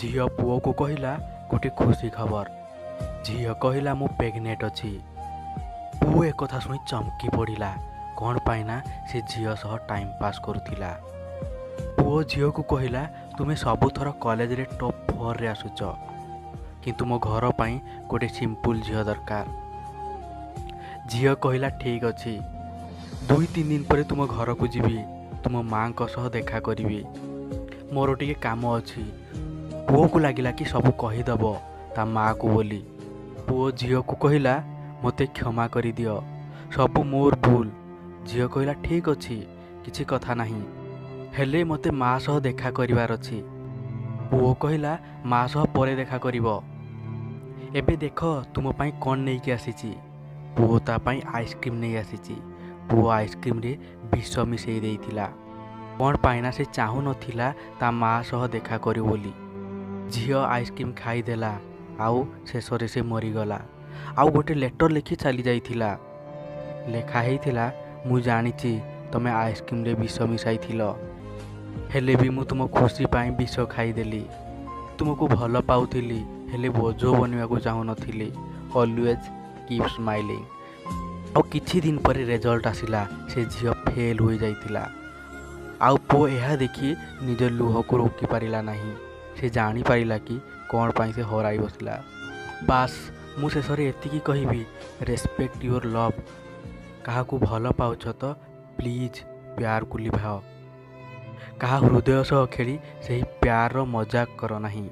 झील पुओ को कहला गोटे खुशी खबर। झील कहला मु प्रेग्नेंट अच्छी। पुओ एक कथा शुणी चमकी पड़ा कौन पाइना से झील सह टाइम पास करुला। पुओ झील को कहला तुम्हें सबुथर कॉलेज रे टॉप 4 रे आसुच किंतु मो घर पाई गोटे सिंपल झील दरकार। झील कहला ठीक अच्छी 2-3 दिन पर तुम घर को जीवी तुम माँ सह देखा करी मोर टिके काम अच्छी। पुओ को लगिला कि सब कहीदेव ता माँ को बोली। पुओ झील को कहला मते क्षमा करी दियो सब मोर भूल। झील कहला ठीक अच्छी किछि कथा नहीं हेले मते माँ सह देखा करिवार अच्छी। पुओ कहला माँ सह परे देखा करिवो। एबे देख तुम पाई कौन नहीं कि आसीची। पुओ ता पाई आइसक्रीम नहीं आसीची। पुओ आइसक्रीम रे विष मिसई देइथिला कौन पाइना से चाहू नथिला ता माँ सह देखा करियो बोली। झील आइसक्रीम खाईदेला आउ शेषरे से मरीगला। आउ गोटे लेटर लिखि चली जाइथिला लेखा हेइथिला मु जानिची तमे आइसक्रीम रे विष मिसाइथिल हेले भी मु तुम खुशी पाई विष खाईदेली। तुमको भल पाउथिली हेले बोझ बनवा को चाहू नथिली। Always keep smiling. आउ किछि दिन पर रिजल्ट आसिला से झील फेल हो जाइथिला। आउ पुओ यह देखी निज लुह को रोकी पारिला नहीं। से जानी पारिला कि कौन पाई से हराई बसला। बास मु शेषरे एतिकी कहबी रेस्पेक्ट योर लव। कहा को भल पाउछ तो प्लीज प्यार को लिभाओ। कहा हृदय सह खेली से प्यार रो मजाक कर नहीं।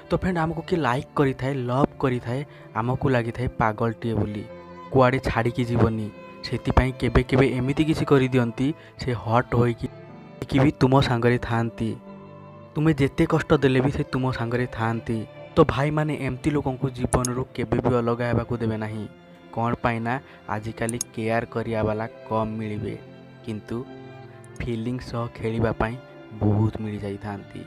तो फ्रेंड आमको किए लाइक करी थाए लव करी थाए आमको लगी थाए पागल टीए बोली कुआड़े छाड़ी की जीवनी सेतिपाई केबे केबे एमिति किसी करी दियंती से हट होइकी भी तुम सांगरे थांती। तुम्हें जेते कष्ट देले भी से तुम सांगरे थांती। तो भाई माने एमती लोगों को जीवन रो केबे भी अलग हेबा को देबे नहीं। कौन पाइना आजिकाली केयर करिया वाला कम मिलिबे किंतु फीलिंग सह खेलिबा पाई बहुत मिल जाई थांती।